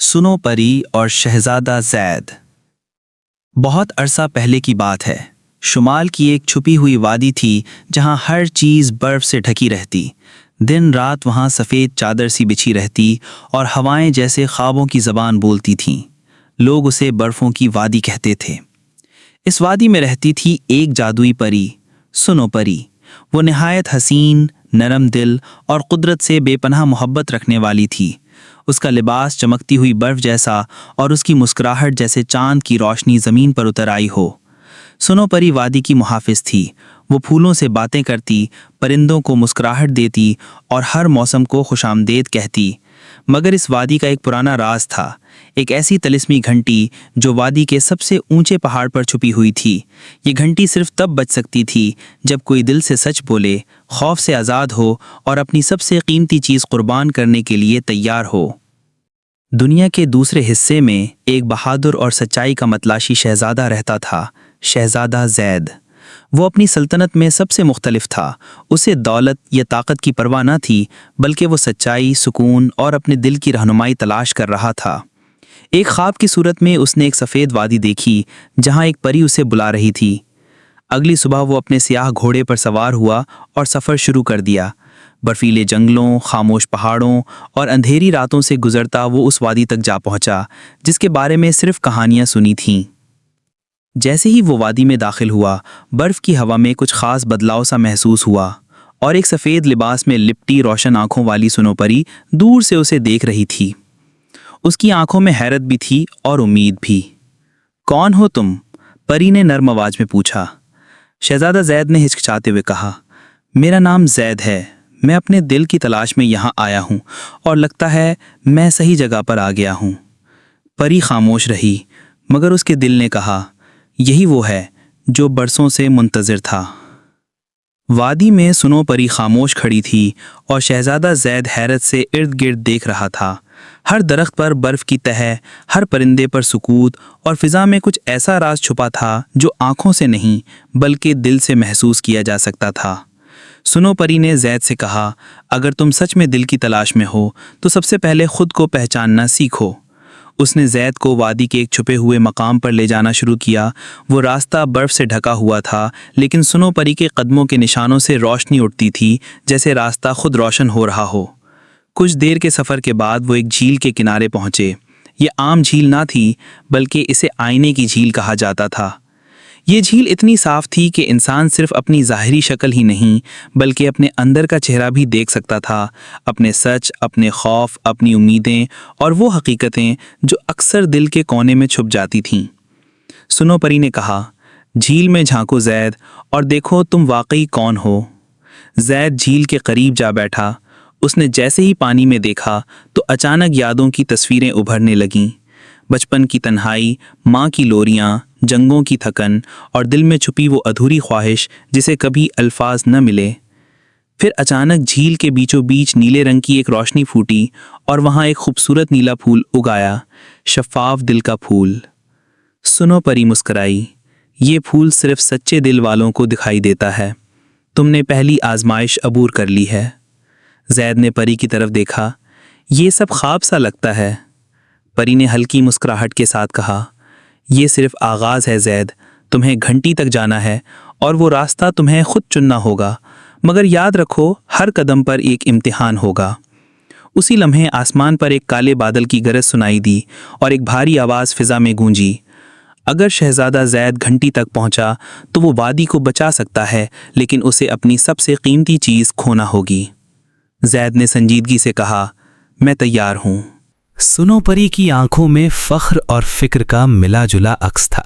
सुनो परी और शहजादा जैद। बहुत अरसा पहले की बात है। शुमाल की एक छुपी हुई वादी थी जहां हर चीज़ बर्फ से ढकी रहती। दिन रात वहां सफ़ेद चादर सी बिछी रहती और हवाएं जैसे ख्वाबों की ज़बान बोलती थीं। लोग उसे बर्फ़ों की वादी कहते थे। इस वादी में रहती थी एक जादुई परी, सुनो परी। वो निहायत हसीन, नरम दिल और कुदरत से बेपनाह मोहब्बत रखने वाली थी। उसका लिबास चमकती हुई बर्फ जैसा और उसकी मुस्कुराहट जैसे चांद की रोशनी ज़मीन पर उतर आई हो। सुनो परी वादी की मुहाफ़िज़ थी। वो फूलों से बातें करती, परिंदों को मुस्कुराहट देती और हर मौसम को खुशामदेद कहती। मगर इस वादी का एक पुराना राज था, एक ऐसी तिलिस्मी घंटी जो वादी के सबसे ऊंचे पहाड़ पर छुपी हुई थी। ये घंटी सिर्फ तब बज सकती थी जब कोई दिल से सच बोले, खौफ से आज़ाद हो और अपनी सबसे कीमती चीज़ कुर्बान करने के लिए तैयार हो। दुनिया के दूसरे हिस्से में एक बहादुर और सच्चाई का मतलाशी शहजादा रहता था, शहजादा जैद। वो अपनी सल्तनत में सबसे मुख्तलिफ था। उसे दौलत या ताकत की परवाह न थी, बल्कि वो सच्चाई, सुकून और अपने दिल की रहनुमाई तलाश कर रहा था। एक ख्वाब की सूरत में उसने एक सफ़ेद वादी देखी जहां एक परी उसे बुला रही थी। अगली सुबह वो अपने सियाह घोड़े पर सवार हुआ और सफ़र शुरू कर दिया। बर्फीले जंगलों, खामोश पहाड़ों और अंधेरी रातों से गुजरता वो उस वादी तक जा पहुंचा जिसके बारे में सिर्फ कहानियां सुनी थीं। जैसे ही वो वादी में दाखिल हुआ, बर्फ की हवा में कुछ खास बदलाव सा महसूस हुआ और एक सफ़ेद लिबास में लिपटी रोशन आंखों वाली सुनो परी दूर से उसे देख रही थी। उसकी आंखों में हैरत भी थी और उम्मीद भी। कौन हो तुम? परी ने नर्म आवाज में पूछा। शहजादा जैद ने हिचकिचाते हुए कहा, मेरा नाम जैद है। मैं अपने दिल की तलाश में यहाँ आया हूँ और लगता है मैं सही जगह पर आ गया हूँ। परी खामोश रही, मगर उसके दिल ने कहा, यही वो है जो बरसों से मुंतज़िर था। वादी में सुनो परी खामोश खड़ी थी और शहजादा जैद हैरत से इर्द गिर्द देख रहा था। हर दरख्त पर बर्फ की तह, हर परिंदे पर सुकूत और फिजा में कुछ ऐसा राज छुपा था जो आंखों से नहीं बल्कि दिल से महसूस किया जा सकता था। सुनो परी ने जैद से कहा, अगर तुम सच में दिल की तलाश में हो तो सबसे पहले खुद को पहचानना सीखो। उसने जैद को वादी के एक छुपे हुए मकाम पर ले जाना शुरू किया। वो रास्ता बर्फ से ढका हुआ था, लेकिन सुनो परी के कदमों के निशानों से रोशनी उठती थी, जैसे रास्ता खुद रोशन हो रहा हो। कुछ देर के सफ़र के बाद वो एक झील के किनारे पहुँचे। ये आम झील ना थी, बल्कि इसे आईने की झील कहा जाता था। ये झील इतनी साफ थी कि इंसान सिर्फ अपनी ज़ाहिरी शक्ल ही नहीं बल्कि अपने अंदर का चेहरा भी देख सकता था। अपने सच, अपने खौफ, अपनी उम्मीदें और वो हकीकतें जो अक्सर दिल के कोने में छुप जाती थीं। सुनो परी ने कहा, झील में झांको जैद और देखो तुम वाकई कौन हो। जैद झील के करीब जा बैठा। उसने जैसे ही पानी में देखा तो अचानक यादों की तस्वीरें उभरने लगीं। बचपन की तन्हाई, माँ की लोरियाँ, जंगों की थकन और दिल में छुपी वो अधूरी ख्वाहिश जिसे कभी अल्फाज न मिले। फिर अचानक झील के बीचों बीच नीले रंग की एक रोशनी फूटी और वहाँ एक खूबसूरत नीला फूल उगाया, शफाफ दिल का फूल। सुनो परी मुस्कराई, ये फूल सिर्फ सच्चे दिल वालों को दिखाई देता है। तुमने पहली आजमाइश अबूर कर ली है। जैद ने परी की तरफ देखा, ये सब ख्वाब सा लगता है। परी ने हल्की मुस्कुराहट के साथ कहा, ये सिर्फ आगाज़ है जैद। तुम्हें घंटी तक जाना है और वो रास्ता तुम्हें खुद चुनना होगा, मगर याद रखो हर कदम पर एक इम्तिहान होगा। उसी लम्हे आसमान पर एक काले बादल की गरज सुनाई दी और एक भारी आवाज़ फिजा में गूंजी। अगर शहजादा जैद घंटी तक पहुंचा तो वो वादी को बचा सकता है, लेकिन उसे अपनी सबसे कीमती चीज़ खोना होगी। जैद ने संजीदगी से कहा, मैं तैयार हूँ। सुनो परी की आंखों में फख्र और फिक्र का मिला जुला अक्स था।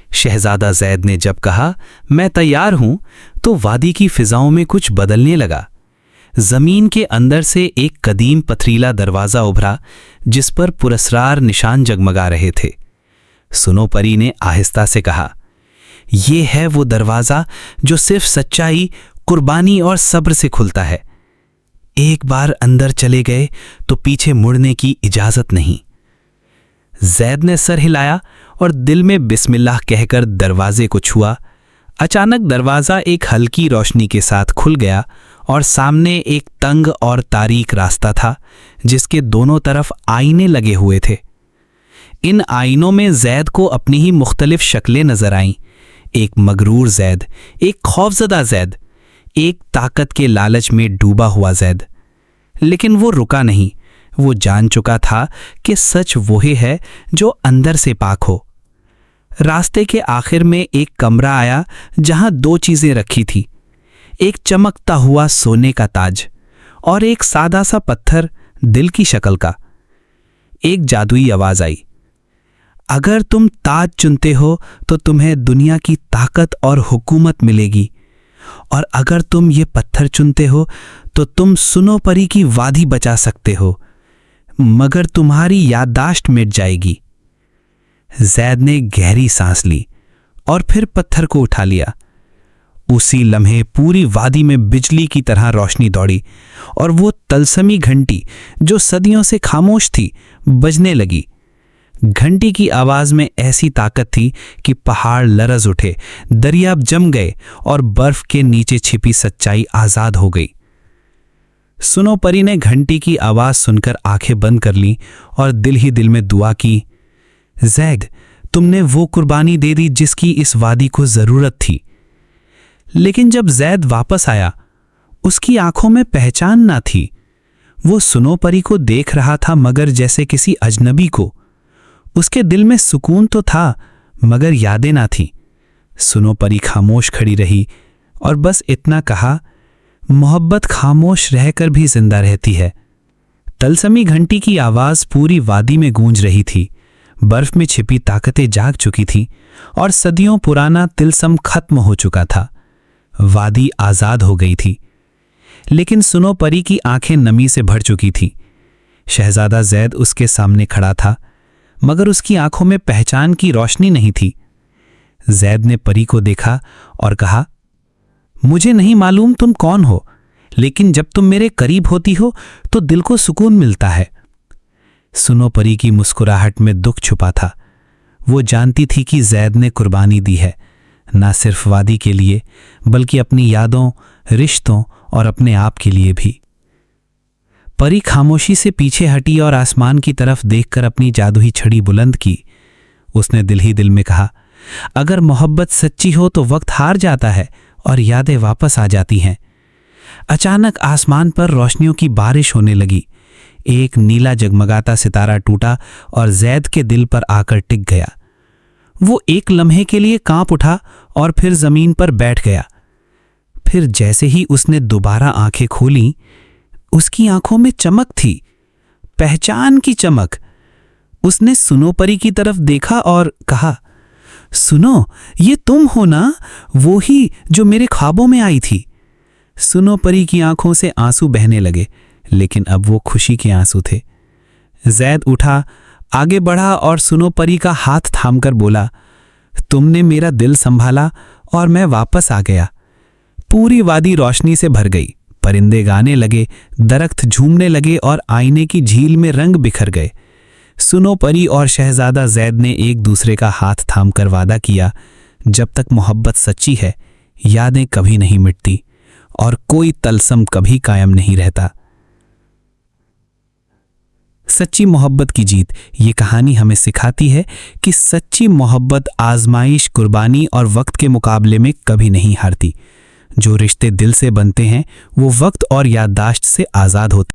शहजादा जैद ने जब कहा, मैं तैयार हूं, तो वादी की फिजाओं में कुछ बदलने लगा। जमीन के अंदर से एक कदीम पथरीला दरवाजा उभरा जिस पर पुरस्रार निशान जगमगा रहे थे। सुनो परी ने आहिस्ता से कहा, यह है वो दरवाजा जो सिर्फ सच्चाई, कुर्बानी और सब्र से खुलता है। एक बार अंदर चले गए तो पीछे मुड़ने की इजाजत नहीं। जैद ने सर हिलाया और दिल में बिस्मिल्लाह कहकर दरवाजे को छुआ। अचानक दरवाज़ा एक हल्की रोशनी के साथ खुल गया और सामने एक तंग और तारीक रास्ता था जिसके दोनों तरफ आईने लगे हुए थे। इन आईनों में जैद को अपनी ही मुख्तलिफ शक्लें नजर आईं। एक मगरूर जैद, एक खौफजदा जैद, एक ताकत के लालच में डूबा हुआ जैद। लेकिन वो रुका नहीं। वो जान चुका था कि सच वही है जो अंदर से पाक हो। रास्ते के आखिर में एक कमरा आया जहां दो चीजें रखी थी, एक चमकता हुआ सोने का ताज और एक सादा सा पत्थर दिल की शक्ल का। एक जादुई आवाज आई, अगर तुम ताज चुनते हो तो तुम्हें दुनिया की ताकत और हुकूमत मिलेगी, और अगर तुम ये पत्थर चुनते हो तो तुम सुनो परी की वादी बचा सकते हो, मगर तुम्हारी याददाश्त मिट जाएगी। जैद ने गहरी सांस ली और फिर पत्थर को उठा लिया। उसी लम्हे पूरी वादी में बिजली की तरह रोशनी दौड़ी और वो तलसमी घंटी जो सदियों से खामोश थी बजने लगी। घंटी की आवाज में ऐसी ताकत थी कि पहाड़ लरज उठे, दरिया जम गए और बर्फ के नीचे छिपी सच्चाई आजाद हो गई। सुनो परी ने घंटी की आवाज सुनकर आंखें बंद कर लीं और दिल ही दिल में दुआ की, जैद, तुमने वो कुर्बानी दे दी जिसकी इस वादी को जरूरत थी। लेकिन जब जैद वापस आया, उसकी आंखों में पहचान ना थी। वो सुनो परी को देख रहा था मगर जैसे किसी अजनबी को। उसके दिल में सुकून तो था मगर यादें ना थीं। सुनो परी खामोश खड़ी रही और बस इतना कहा, मोहब्बत खामोश रहकर भी जिंदा रहती है। तलसमी घंटी की आवाज पूरी वादी में गूंज रही थी। बर्फ में छिपी ताकतें जाग चुकी थीं और सदियों पुराना तिलस्म खत्म हो चुका था। वादी आजाद हो गई थी। लेकिन सुनो परी की आंखें नमी से भर चुकी थीं। शहजादा जैद उसके सामने खड़ा था मगर उसकी आंखों में पहचान की रोशनी नहीं थी। जैद ने परी को देखा और कहा, मुझे नहीं मालूम तुम कौन हो, लेकिन जब तुम मेरे करीब होती हो तो दिल को सुकून मिलता है। सुनो परी की मुस्कुराहट में दुख छुपा था। वो जानती थी कि जैद ने कुर्बानी दी है, ना सिर्फ वादी के लिए बल्कि अपनी यादों, रिश्तों और अपने आप के लिए भी। परी खामोशी से पीछे हटी और आसमान की तरफ देखकर अपनी जादुई छड़ी बुलंद की। उसने दिल ही दिल में कहा, अगर मोहब्बत सच्ची हो तो वक्त हार जाता है और यादें वापस आ जाती हैं। अचानक आसमान पर रोशनियों की बारिश होने लगी। एक नीला जगमगाता सितारा टूटा और जैद के दिल पर आकर टिक गया। वो एक लम्हे के लिए कांप उठा और फिर जमीन पर बैठ गया। फिर जैसे ही उसने दोबारा आंखें खोलीं, उसकी आंखों में चमक थी, पहचान की चमक। उसने सुनो परी की तरफ देखा और कहा, सुनो, ये तुम हो ना, वो ही जो मेरे ख्वाबों में आई थी। सुनो परी की आंखों से आंसू बहने लगे, लेकिन अब वो खुशी के आंसू थे। जैद उठा, आगे बढ़ा और सुनो परी का हाथ थामकर बोला, तुमने मेरा दिल संभाला और मैं वापस आ गया। पूरी वादी रोशनी से भर गई। परिंदे गाने लगे, दरख्त झूमने लगे और आईने की झील में रंग बिखर गए। सुनो परी और शहजादा जैद ने एक दूसरे का हाथ थामकर वादा किया, जब तक मोहब्बत सच्ची है, यादें कभी नहीं मिटती और कोई तलस्म कभी कायम नहीं रहता। सच्ची मोहब्बत की जीत। ये कहानी हमें सिखाती है कि सच्ची मोहब्बत आजमाइश, कुर्बानी और वक्त के मुकाबले में कभी नहीं हारती। जो रिश्ते दिल से बनते हैं वो वक्त और याददाश्त से आज़ाद होते हैं।